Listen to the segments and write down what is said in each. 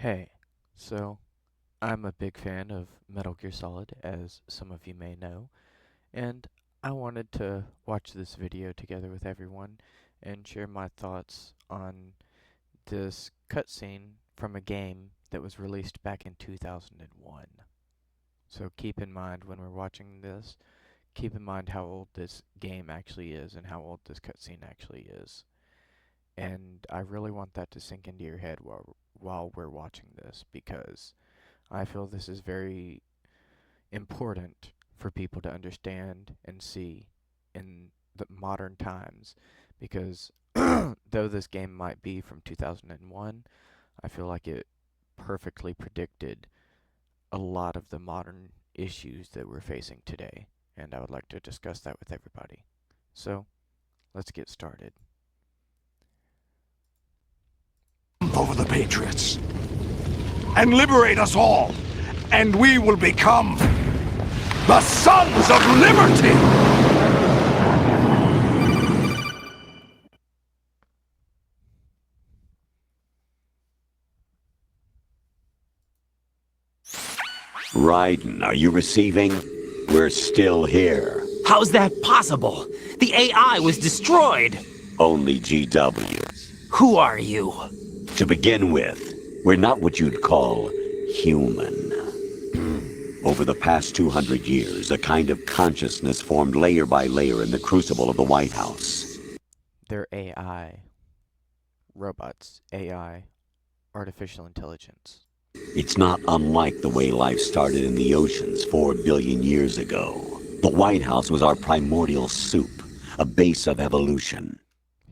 Hey, so I'm a big fan of Metal Gear Solid, as some of you may know, and I wanted to watch this video together with everyone and share my thoughts on this cutscene from a game that was released back in 2001. So keep in mind when we're watching this, keep in mind how old this game actually is and how old this cutscene actually is. And I really want that to sink into your head while we're watching this because I feel this is very important for people to understand and see in the modern times because though this game might be from 2001, I feel like it perfectly predicted a lot of the modern issues that we're facing today, and I would like to discuss that with everybody. So, let's get started. Over the Patriots and liberate us all, and we will become the Sons of Liberty! Raiden, are you receiving? We're still here. How's that possible? The AI was destroyed! Only GW. Who are you? To begin with, we're not what you'd call human. Over the past 200 years, a kind of consciousness formed layer by layer in the crucible of the White House. They're AI. Robots. AI. Artificial intelligence. It's not unlike the way life started in the oceans 4 billion years ago. The White House was our primordial soup, a base of evolution.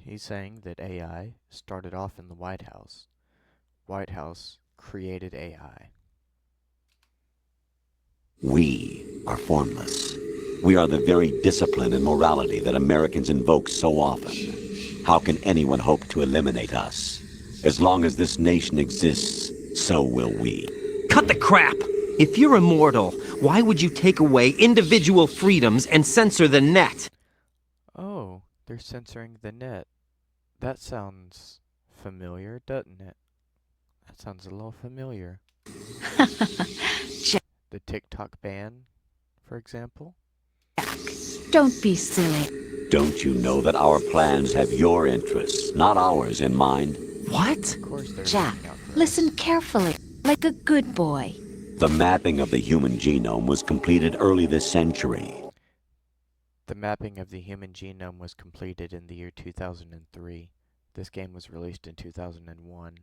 He's saying that AI started off in the White House. White House created AI. We are formless. We are the very discipline and morality that Americans invoke so often. How can anyone hope to eliminate us? As long as this nation exists, so will we. Cut the crap! If you're immortal, why would you take away individual freedoms and censor the net? Oh, they're censoring the net. That sounds familiar, doesn't it? That sounds a little familiar. The TikTok ban, for example? Don't be silly. Don't you know that our plans have your interests, not ours, in mind? What? Of course they're Jack, looking out for us. listen carefully, like a good boy. The mapping of the human genome was completed early this century. The mapping of the human genome was completed in the year 2003. This game was released in 2001.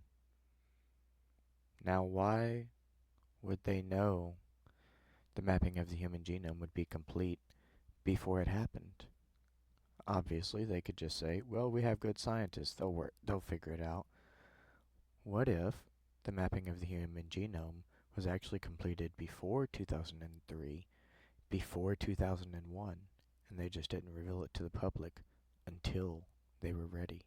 Now, why would they know the mapping of the human genome would be complete before it happened? Obviously, they could just say, well, we have good scientists, they'll figure it out. What if the mapping of the human genome was actually completed before 2003, before 2001, and they just didn't reveal it to the public until they were ready?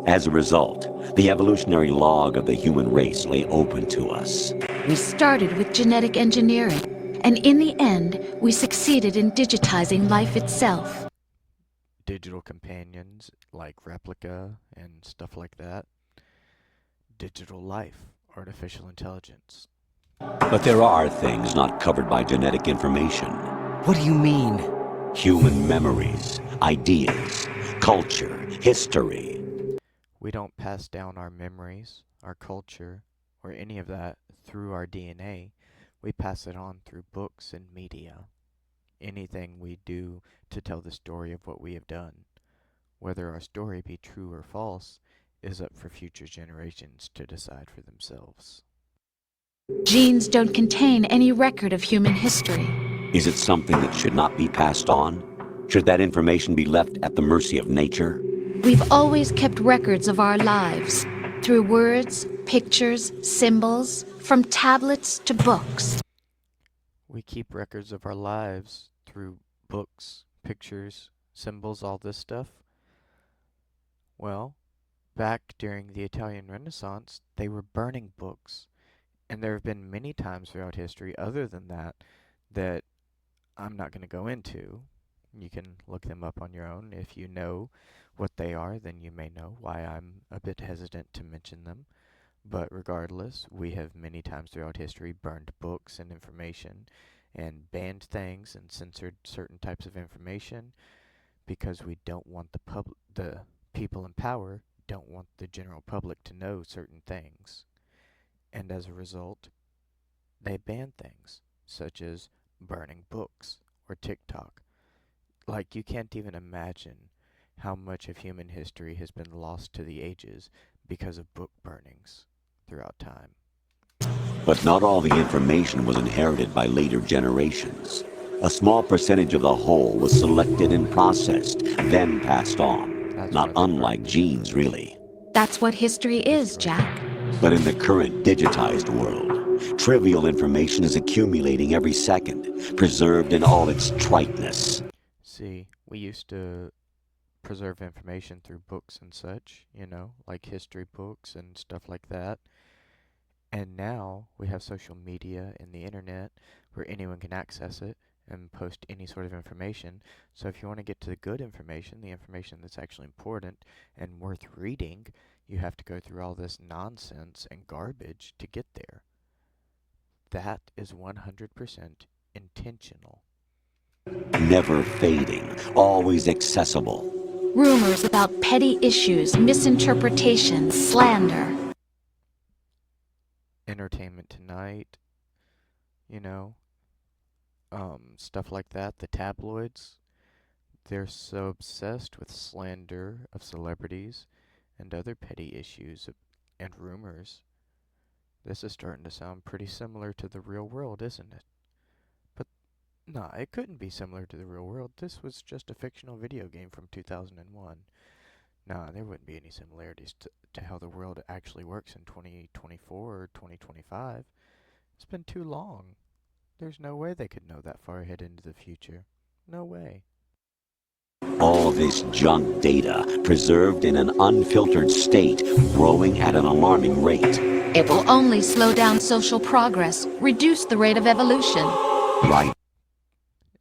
As a result, the evolutionary log of the human race lay open to us. We started with genetic engineering, and in the end, we succeeded in digitizing life itself. Digital companions like Replica and stuff like that. Digital life, artificial intelligence. But there are things not covered by genetic information. What do you mean? Human memories, ideas, culture, history. We don't pass down our memories, our culture, or any of that through our DNA. We pass it on through books and media. Anything we do to tell the story of what we have done. Whether our story be true or false is up for future generations to decide for themselves. Genes don't contain any record of human history. Is it something that should not be passed on? Should that information be left at the mercy of nature? We've always kept records of our lives, through words, pictures, symbols, from tablets to books. We keep records of our lives through books, pictures, symbols, all this stuff. Well, back during the Italian Renaissance, they were burning books. And there have been many times throughout history other than that that I'm not going to go into. You can look them up on your own. If you know what they are, then you may know why I'm a bit hesitant to mention them. But regardless, we have many times throughout history burned books and information and banned things and censored certain types of information because we don't want the people in power don't want the general public to know certain things. And as a result, they ban things such as burning books or TikTok. Like, you can't even imagine how much of human history has been lost to the ages because of book burnings throughout time. But not all the information was inherited by later generations. A small percentage of the whole was selected and processed, then passed on. That's Not why they unlike burned it. genes, really. That's what history is, Destroyed it. Jack. But in the current digitized world, trivial information is accumulating every second, preserved in all its triteness. See, we used to preserve information through books and such, like history books and stuff like that. And now we have social media and the internet where anyone can access it and post any sort of information. So if you want to get to the good information, the information that's actually important and worth reading, you have to go through all this nonsense and garbage to get there. That is 100% intentional. Never fading, always accessible. Rumors about petty issues, misinterpretations, slander. Entertainment Tonight, you know, stuff like that. The tabloids, they're so obsessed with slander of celebrities and other petty issues and rumors. This is starting to sound pretty similar to the real world, isn't it? But nah, it couldn't be similar to the real world. This was just a fictional video game from 2001. Nah, there wouldn't be any similarities to how the world actually works in 2024 or 2025. It's been too long. There's no way they could know that far ahead into the future. No way. All this junk data, preserved in an unfiltered state, growing at an alarming rate. It will only slow down social progress, reduce the rate of evolution. Right.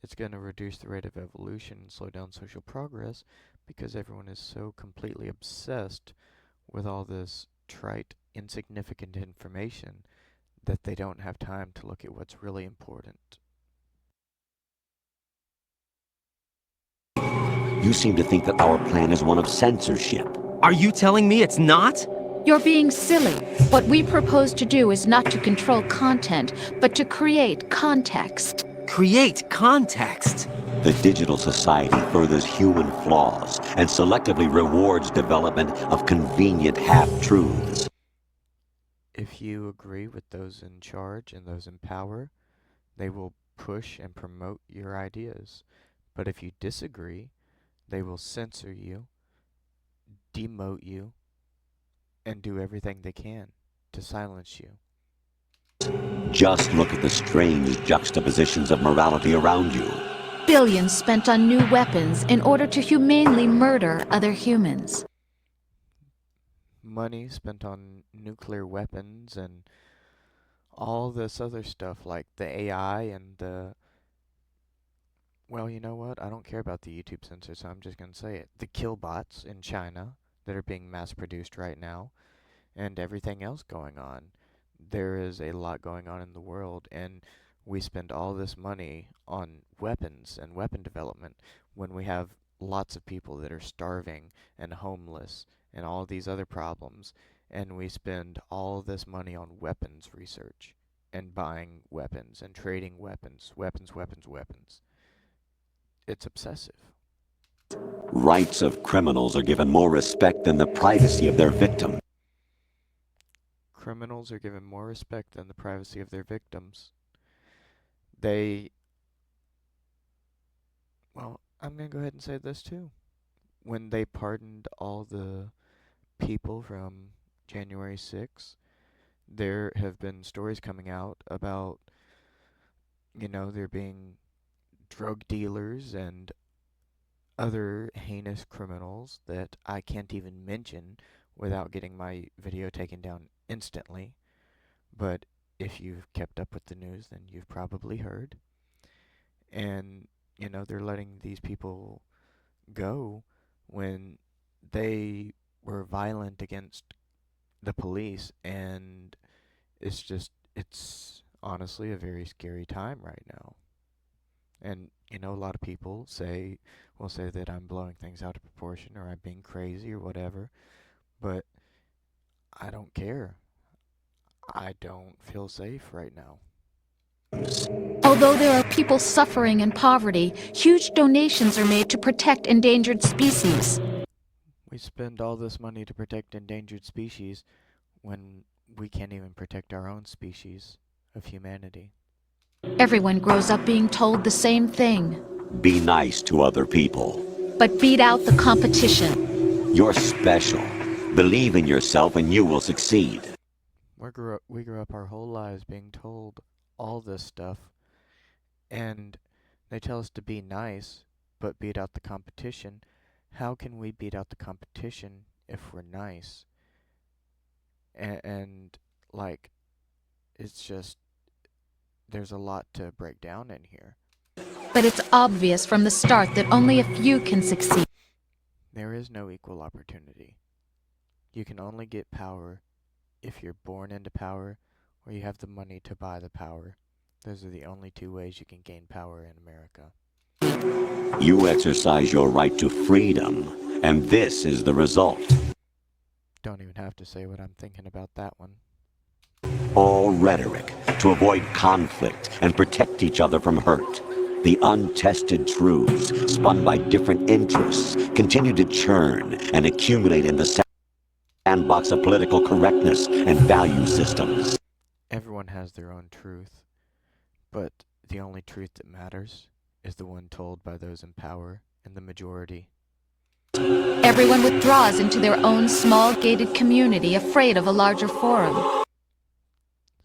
It's going to reduce the rate of evolution and slow down social progress because everyone is so completely obsessed with all this trite, insignificant information that they don't have time to look at what's really important. You seem to think that our plan is one of censorship. Are you telling me it's not? You're being silly. What we propose to do is not to control content, but to create context. Create context. The digital society furthers human flaws and selectively rewards development of convenient half-truths. If you agree with those in charge and those in power, they will push and promote your ideas. But if you disagree, they will censor you, demote you, and do everything they can to silence you. Just look at the strange juxtapositions of morality around you. Billions spent on new weapons in order to humanely murder other humans. Money spent on nuclear weapons and all this other stuff like the AI and well, you know what? I don't care about the YouTube censor, so I'm just going to say it. The killbots in China that are being mass produced right now and everything else going on. There is a lot going on in the world, and we spend all this money on weapons and weapon development when we have lots of people that are starving and homeless and all these other problems, and we spend all this money on weapons research and buying weapons and trading weapons, weapons. It's obsessive. Rights of criminals are given more respect than the privacy of their victim. Criminals are given more respect than the privacy of their victims. They, well, I'm going to go ahead and say this too. When they pardoned all the people from January 6th, there have been stories coming out about, there being drug dealers and other heinous criminals that I can't even mention without getting my video taken down instantly. But if you've kept up with the news, then you've probably heard. And, they're letting these people go when they were violent against the police, and it's honestly a very scary time right now. And a lot of people will say that I'm blowing things out of proportion or I'm being crazy or whatever, but I don't care. I don't feel safe right now. Although there are people suffering in poverty, huge donations are made to protect endangered species. We spend all this money to protect endangered species when we can't even protect our own species of humanity. Everyone grows up being told the same thing. Be nice to other people. But beat out the competition. You're special. Believe in yourself and you will succeed. We grew up our whole lives being told all this stuff, and they tell us to be nice, but beat out the competition. How can we beat out the competition if we're nice? And like, it's just, there's a lot to break down in here. But it's obvious from the start that only a few can succeed. There is no equal opportunity. You can only get power if you're born into power or you have the money to buy the power. Those are the only two ways you can gain power in America. You exercise your right to freedom, and this is the result. Don't even have to say what I'm thinking about that one. All rhetoric to avoid conflict and protect each other from hurt. The untested truths, spun by different interests, continue to churn and accumulate in the sandbox of political correctness and value systems. Everyone has their own truth, but the only truth that matters is the one told by those in power and the majority. Everyone withdraws into their own small gated community, afraid of a larger forum.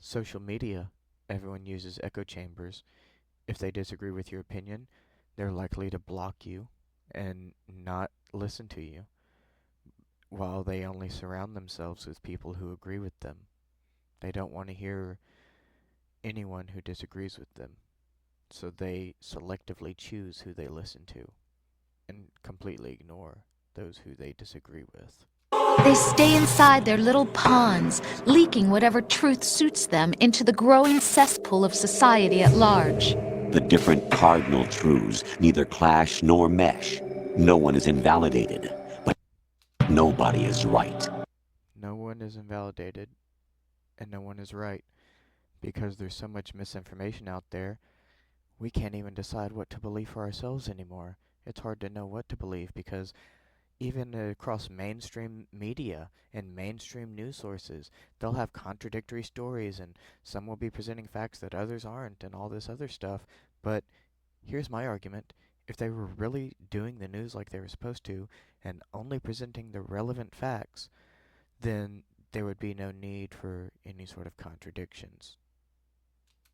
Social media, everyone uses echo chambers. If they disagree with your opinion, they're likely to block you and not listen to you, while they only surround themselves with people who agree with them. They don't want to hear anyone who disagrees with them, so they selectively choose who they listen to and completely ignore those who they disagree with. They stay inside their little ponds, leaking whatever truth suits them into the growing cesspool of society at large. The different cardinal truths neither clash nor mesh. No one is invalidated, but nobody is right. No one is invalidated, and no one is right, because there's so much misinformation out there, we can't even decide what to believe for ourselves anymore. It's hard to know what to believe because even across mainstream media and mainstream news sources, they'll have contradictory stories, and some will be presenting facts that others aren't and all this other stuff. But here's my argument. If they were really doing the news like they were supposed to and only presenting the relevant facts, then there would be no need for any sort of contradictions.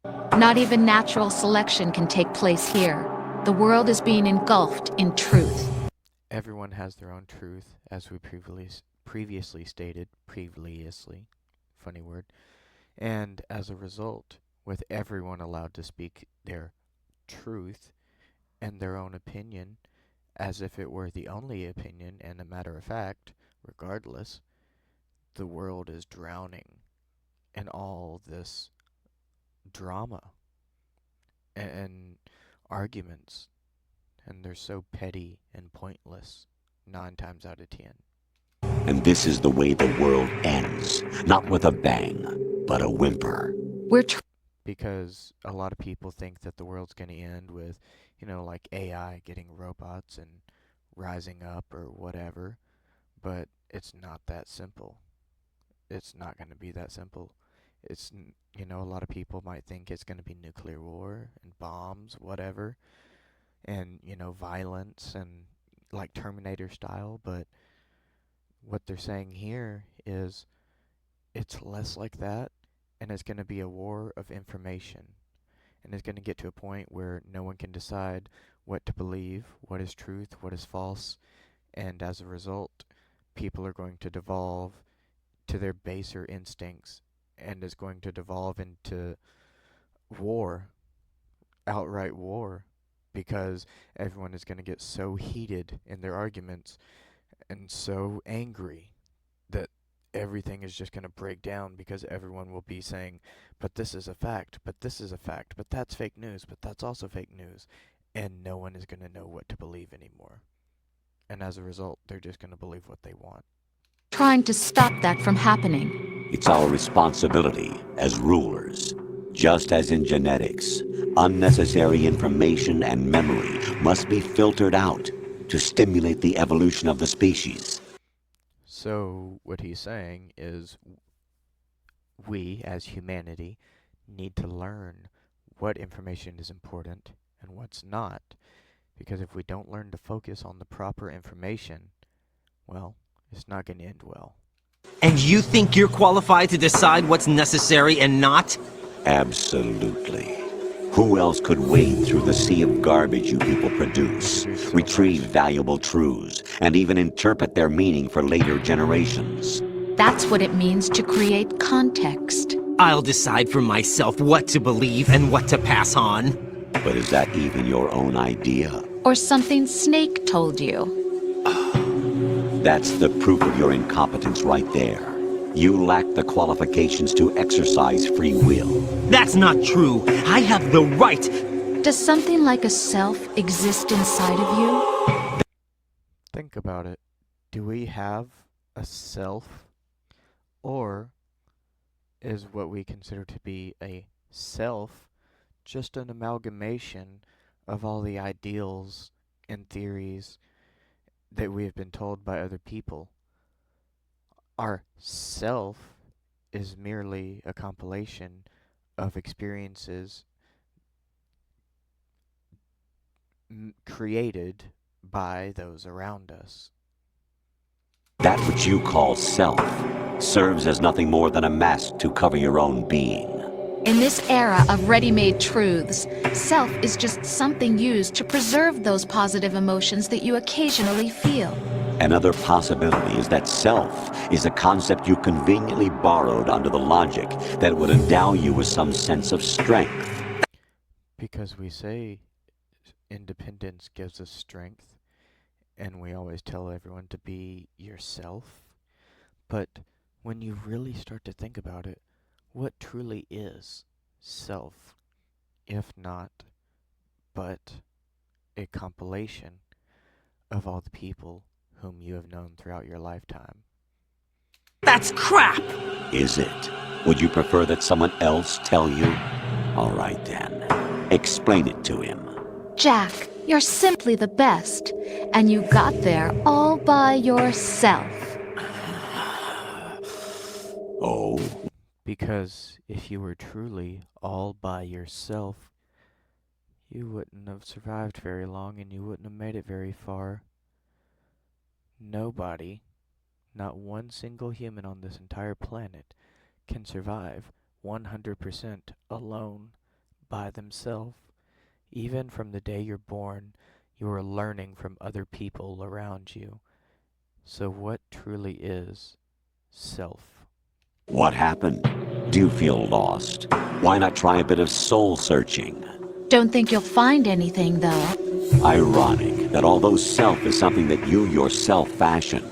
Not even natural selection can take place here. The world is being engulfed in truth. Everyone has their own truth, as we previously stated, funny word, and as a result, with everyone allowed to speak their truth and their own opinion, as if it were the only opinion and a matter of fact, regardless, the world is drowning in all this drama and arguments, and they're so petty and pointless 9 times out of 10. And this is the way the world ends. Not with a bang, but a whimper. Because a lot of people think that the world's going to end with, like AI getting robots and rising up or whatever, but it's not that simple. It's not going to be that simple. A lot of people might think it's going to be nuclear war and bombs, whatever, and, violence and like Terminator style, but what they're saying here is it's less like that, and it's going to be a war of information. And it's going to get to a point where no one can decide what to believe, what is truth, what is false, and as a result, people are going to devolve to their baser instincts, and is going to devolve into war, outright war, because everyone is going to get so heated in their arguments and so angry that everything is just going to break down because everyone will be saying, but this is a fact, but this is a fact, but that's fake news, but that's also fake news. And no one is going to know what to believe anymore. And as a result, they're just going to believe what they want. Trying to stop that from happening. It's our responsibility as rulers. Just as in genetics, unnecessary information and memory must be filtered out to stimulate the evolution of the species. So, what he's saying is we, as humanity, need to learn what information is important and what's not. Because if we don't learn to focus on the proper information, well, it's not going to end well. And you think you're qualified to decide what's necessary and not? Absolutely. Who else could wade through the sea of garbage you people produce, retrieve valuable truths, and even interpret their meaning for later generations? That's what it means to create context. I'll decide for myself what to believe and what to pass on. But is that even your own idea? Or something Snake told you. That's the proof of your incompetence right there. You lack the qualifications to exercise free will. That's not true. I have the right. Does something like a self exist inside of you? Think about it. Do we have a self? Or is what we consider to be a self just an amalgamation of all the ideals and theories that we have been told by other people? Our self is merely a compilation of experiences created by those around us. That which you call self serves as nothing more than a mask to cover your own being. In this era of ready-made truths, self is just something used to preserve those positive emotions that you occasionally feel. Another possibility is that self is a concept you conveniently borrowed under the logic that would endow you with some sense of strength. Because we say independence gives us strength, and we always tell everyone to be yourself. But when you really start to think about it, what truly is self, if not but a compilation of all the people whom you have known throughout your lifetime? That's crap! Is it? Would you prefer that someone else tell you? All right then. Explain it to him. Jack, you're simply the best, and you got there all by yourself. Oh? Because if you were truly all by yourself, you wouldn't have survived very long and you wouldn't have made it very far. Nobody, not one single human on this entire planet, can survive 100% alone by themselves. Even from the day you're born, you are learning from other people around you. So what truly is self? What happened? Do you feel lost? Why not try a bit of soul searching? Don't think you'll find anything, though. Ironic that although self is something that you yourself fashioned,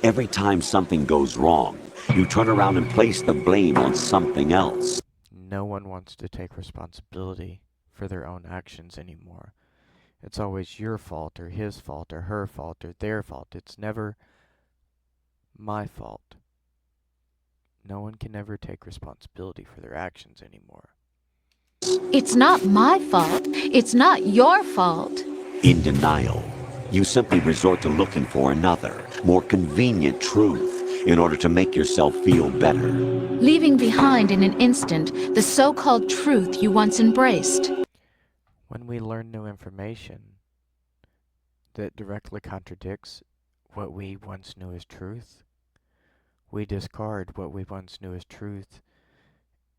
every time something goes wrong, you turn around and place the blame on something else. No one wants to take responsibility for their own actions anymore. It's always your fault or his fault or her fault or their fault. It's never my fault. No one can ever take responsibility for their actions anymore. It's not my fault. It's not your fault. In denial, you simply resort to looking for another, more convenient truth in order to make yourself feel better. Leaving behind in an instant the so-called truth you once embraced. When we learn new information that directly contradicts what we once knew as truth, we discard what we once knew as truth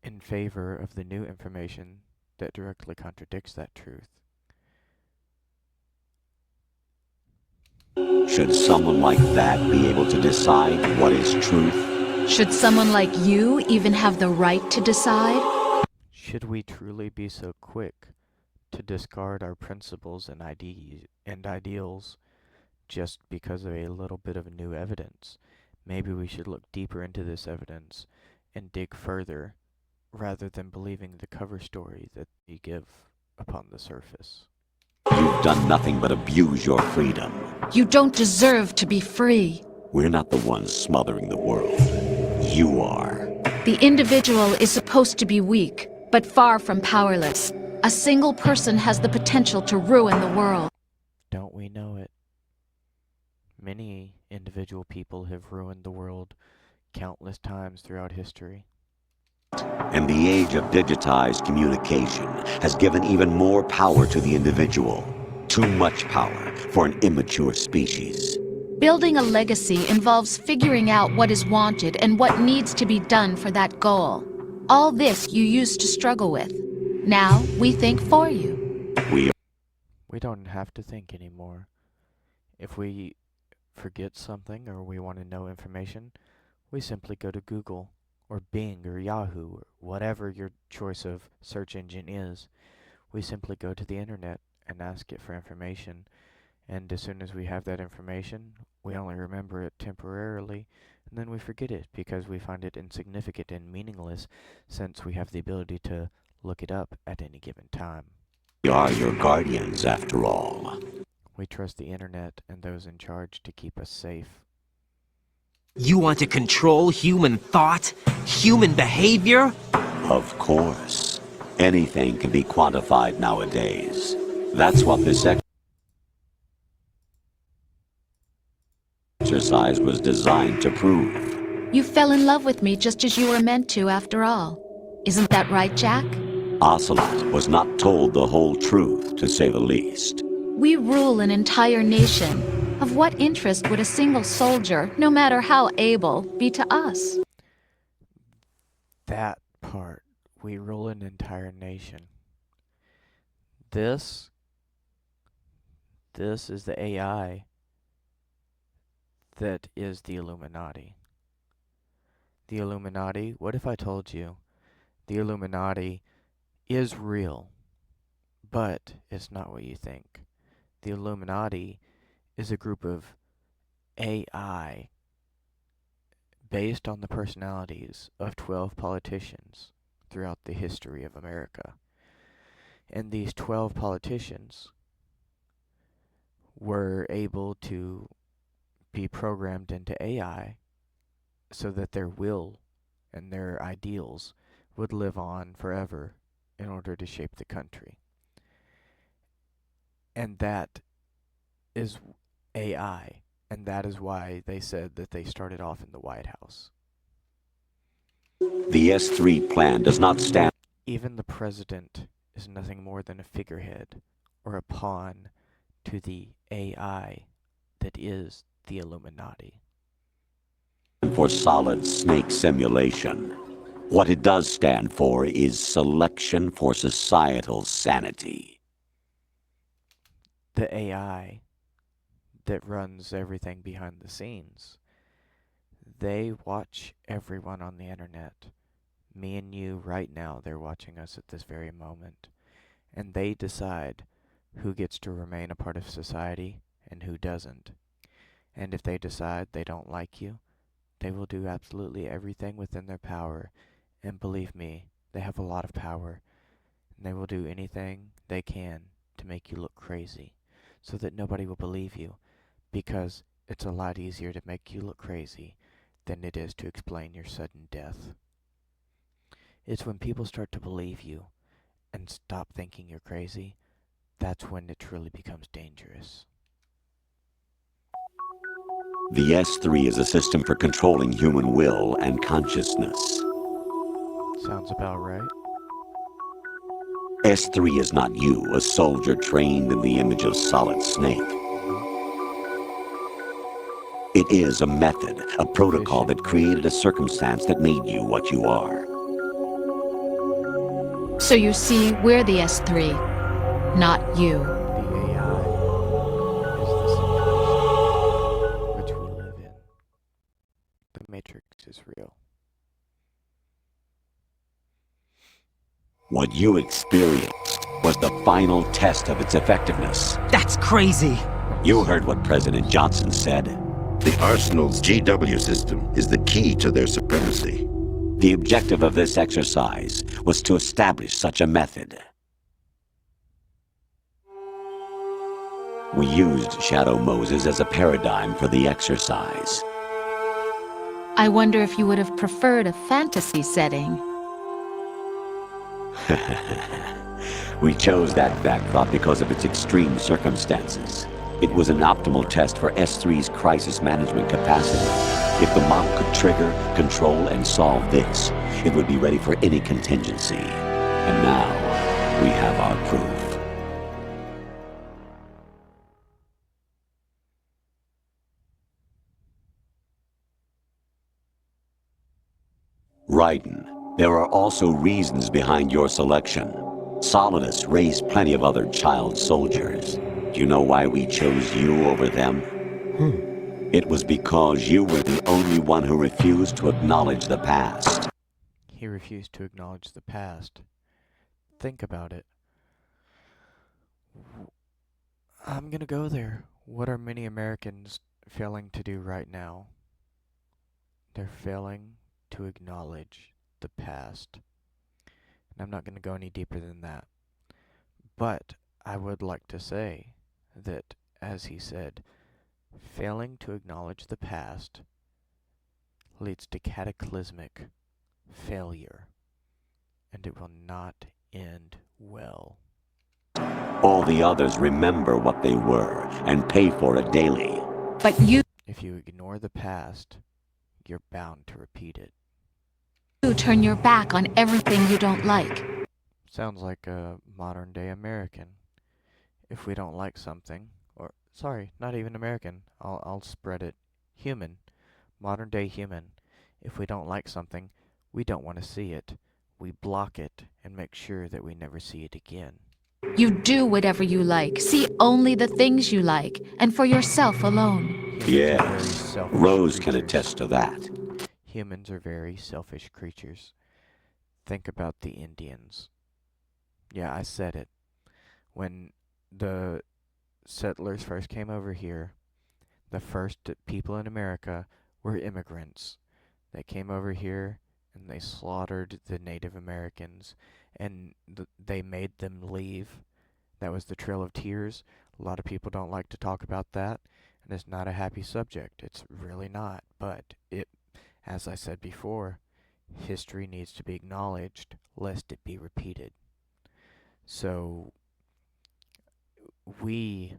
in favor of the new information that directly contradicts that truth. Should someone like that be able to decide what is truth? Should someone like you even have the right to decide? Should we truly be so quick to discard our principles and ideals just because of a little bit of new evidence? Maybe we should look deeper into this evidence and dig further rather than believing the cover story that they give upon the surface. You've done nothing but abuse your freedom. You don't deserve to be free. We're not the ones smothering the world. You are. The individual is supposed to be weak, but far from powerless. A single person has the potential to ruin the world. Don't we know it? Many individual people have ruined the world countless times throughout history. And the age of digitized communication has given even more power to the individual. Too much power for an immature species. Building a legacy involves figuring out what is wanted and what needs to be done for that goal. All this you used to struggle with. Now we think for you. We don't have to think anymore. If we forget something or we want to know information, we simply go to Google or Bing or Yahoo or whatever your choice of search engine is. We simply go to the internet and ask it for information, and as soon as we have that information, we only remember it temporarily, and then we forget it because we find it insignificant and meaningless since we have the ability to look it up at any given time. We are your guardians, after all. We trust the internet and those in charge to keep us safe. You want to control human thought? Human behavior? Of course. Anything can be quantified nowadays. That's what this exercise was designed to prove. You fell in love with me just as you were meant to, after all. Isn't that right, Jack? Ocelot was not told the whole truth, to say the least. We rule an entire nation. Of what interest would a single soldier, no matter how able, be to us? That part, we rule an entire nation. This is the AI that is the Illuminati. The Illuminati, what if I told you the Illuminati is real, but it's not what you think. The Illuminati is a group of AI based on the personalities of 12 politicians throughout the history of America. And these 12 politicians were able to be programmed into AI so that their will and their ideals would live on forever in order to shape the country. And that is AI, and that is why they said that they started off in the White House. The S3 plan does not stand. Even the president is nothing more than a figurehead or a pawn to the AI that is the Illuminati. For solid snake simulation. What it does stand for is selection for societal sanity. The AI that runs everything behind the scenes, they watch everyone on the internet. Me and you right now, they're watching us at this very moment. And they decide who gets to remain a part of society and who doesn't. And if they decide they don't like you, they will do absolutely everything within their power. And believe me, they have a lot of power. And they will do anything they can to make you look crazy, so that nobody will believe you, because it's a lot easier to make you look crazy than it is to explain your sudden death. It's when people start to believe you and stop thinking you're crazy, that's when it truly becomes dangerous. The S3 is a system for controlling human will and consciousness. Sounds about right. S3 is not you, a soldier trained in the image of Solid Snake. It is a method, a protocol that created a circumstance that made you what you are. So you see, we're the S3, not you. The AI is the simulation which we live in. The Matrix is real. What you experienced was the final test of its effectiveness. That's crazy. You heard what President Johnson said. The Arsenal's GW system is the key to their supremacy. The objective of this exercise was to establish such a method. We used Shadow Moses as a paradigm for the exercise. I wonder if you would have preferred a fantasy setting. We chose that backdrop because of its extreme circumstances. It was an optimal test for S3's crisis management capacity. If the model could trigger, control, and solve this, it would be ready for any contingency. And now, we have our proof. Raiden, there are also reasons behind your selection. Solidus raised plenty of other child soldiers. Do you know why we chose you over them? It was because you were the only one who refused to acknowledge the past. He refused to acknowledge the past. Think about it. I'm gonna go there. What are many Americans failing to do right now? They're failing to acknowledge the past. And I'm not gonna go any deeper than that. But I would like to say that, as he said, failing to acknowledge the past leads to cataclysmic failure, and it will not end well. All the others remember what they were and pay for it daily. But you If you ignore the past, you're bound to repeat it. turn your back on everything you don't like. Sounds like a modern-day American. If we don't like something, or, sorry, not even American, I'll spread it. Human. Modern-day human. If we don't like something, we don't want to see it. We block it and make sure that we never see it again. You do whatever you like, see only the things you like, and for yourself alone. Humans are very Yes, selfish Rose can creatures. attest to that. Humans are very selfish creatures. Think about the Indians. Yeah, I said it. When the settlers first came over here, the first people in America were immigrants. They came over here and they slaughtered the Native Americans, and they made them leave. That was the Trail of Tears. A lot of people don't like to talk about that, and it's not a happy subject. It's really not. But as I said before, history needs to be acknowledged lest it be repeated. So we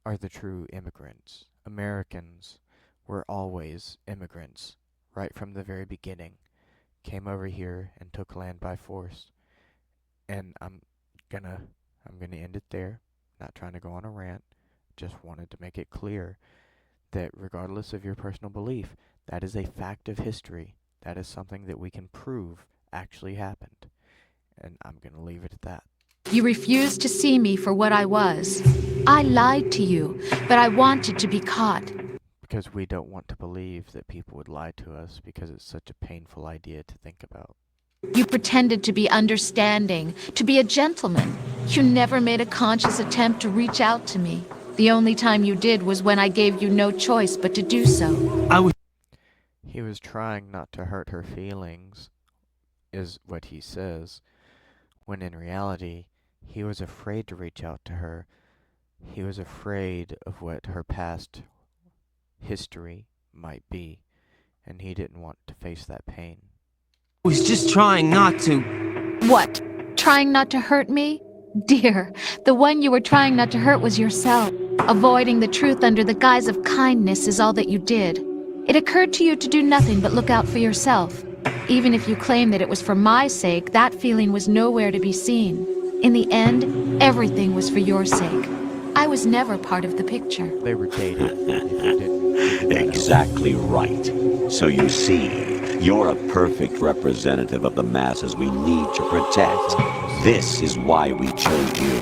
are the true immigrants. Americans were always immigrants right from the very beginning. Came over here and took land by force. And I'm gonna end it there. Not trying to go on a rant. Just wanted to make it clear that regardless of your personal belief, that is a fact of history. That is something that we can prove actually happened. And I'm gonna leave it at that. You refused to see me for what I was. I lied to you, but I wanted to be caught. Because we don't want to believe that people would lie to us, because it's such a painful idea to think about. You pretended to be understanding, to be a gentleman. You never made a conscious attempt to reach out to me. The only time you did was when I gave you no choice but to do so. He was trying not to hurt her feelings, is what he says, when in reality, he was afraid to reach out to her. He was afraid of what her past history might be, and he didn't want to face that pain. I was just trying not to. What? Trying not to hurt me? Dear, the one you were trying not to hurt was yourself. Avoiding the truth under the guise of kindness is all that you did. It occurred to you to do nothing but look out for yourself. Even if you claim that it was for my sake, that feeling was nowhere to be seen. In the end, everything was for your sake. I was never part of the picture. They were dating. If you didn't Exactly right. So you see, you're a perfect representative of the masses we need to protect. This is why we chose you.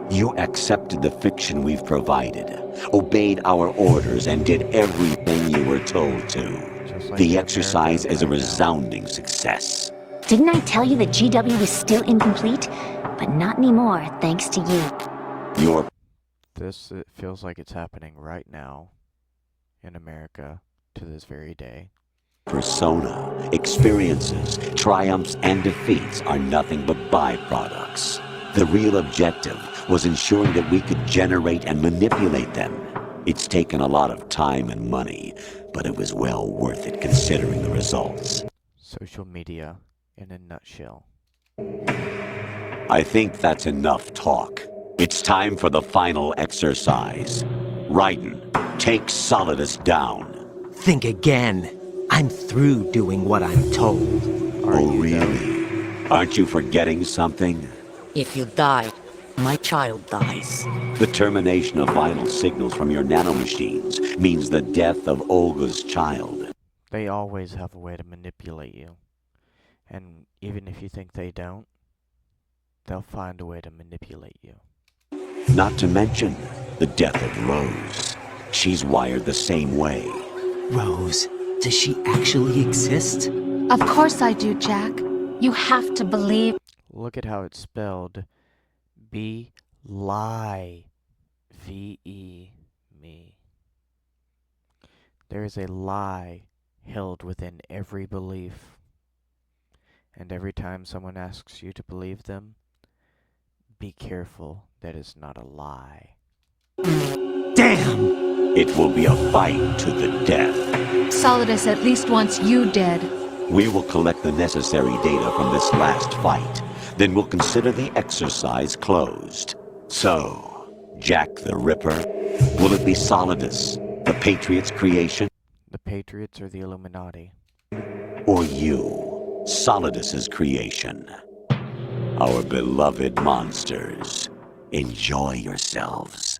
You accepted the fiction we've provided, obeyed our orders, and did everything you were told to. Just like The in exercise America is a right now. resounding success. Didn't I tell you that GW was still incomplete? But not anymore, thanks to you. Your This, it feels like it's happening right now in America to this very day. Persona, experiences, triumphs, and defeats are nothing but byproducts. The real objective was ensuring that we could generate and manipulate them. It's taken a lot of time and money, but it was well worth it considering the results. Social media in a nutshell. I think that's enough talk. It's time for the final exercise. Raiden, take Solidus down. Think again. I'm through doing what I'm told. Oh, really? Aren't you forgetting something? If you die, my child dies. The termination of vital signals from your nanomachines means the death of Olga's child. They always have a way to manipulate you. And even if you think they don't, they'll find a way to manipulate you. Not to mention the death of Rose. She's wired the same way. Rose, does she actually exist? Of course I do, Jack. You have to believe. Look at how it's spelled. Lie. V-E, me. There is a lie held within every belief. And every time someone asks you to believe them, be careful that it's not a lie. Damn! It will be a fight to the death. Solidus at least wants you dead. We will collect the necessary data from this last fight. Then we'll consider the exercise closed. So, Jack the Ripper, will it be Solidus, the Patriots' creation? The Patriots or the Illuminati? Or you, Solidus's creation? Our beloved monsters, enjoy yourselves.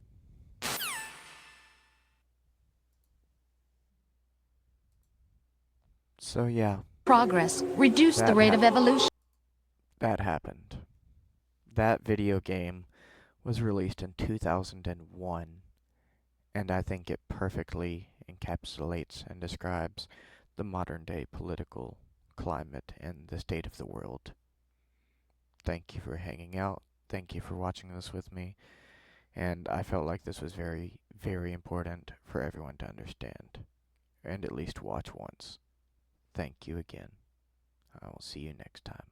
So yeah, Progress. Reduce the rate of evolution. that happened. That video game was released in 2001, and I think it perfectly encapsulates and describes the modern day political climate and the state of the world. Thank you for hanging out. Thank you for watching this with me. And I felt like this was very, very important for everyone to understand, and at least watch once. Thank you again. I will see you next time.